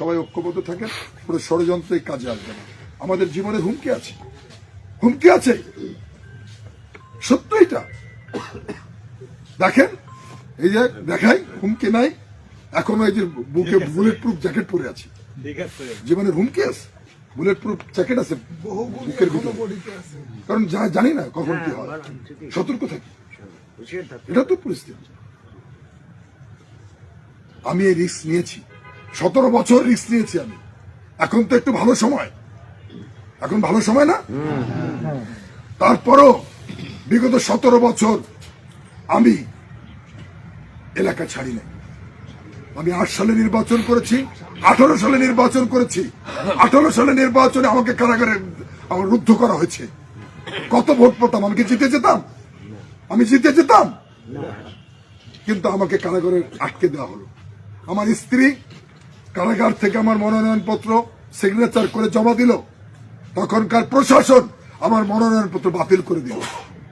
সবাই ঐক্যবদ্ধ থাকেন, পুরো ষড়যন্ত্রে কাজে আসবে না। আমাদের জীবনে হুমকি আছে, হুমকি আছে, সত্য এটা। দেখেন, এই যে দেখাই, হুমকি নাই, এখনো এই যে বুকে বুলেট প্রুফ জ্যাকেট পরে আছি। জীবনের হুমকি আছে, বুলেট প্রুফ জ্যাকেট আছে বুকের ভিতরে, কারণ জানি না কখন কি হয়, সতর্ক থাকি। এটা তো পরিস্থিতি। আমি এই রিস্ক নিয়েছি, 17 বছর রিস্ক নিয়েছি আমি। এখন তো একটু ভালো সময়, এখন ভালো সময় না? তারপরও বিগত 17 বছর আমি এলাকা ছাড়ি নাই। আমি 8 সালে নির্বাচন করেছি, 18 সালে নির্বাচন করেছি। 18 সালে নির্বাচনে আমাকে কারাগারে আমার রুদ্ধ করা হয়েছে। কত ভোট পেতাম, আমি কি জিতে যেতাম? আমি জিতে যেতাম, কিন্তু আমাকে কারাগারে আটকে দেওয়া হলো। আমার স্ত্রী কারাগার থেকে আমার মনোনয়নপত্র সিগনেচার করে জমা দিল, তখনকার প্রশাসন আমার মনোনয়নপত্র বাতিল করে দিল।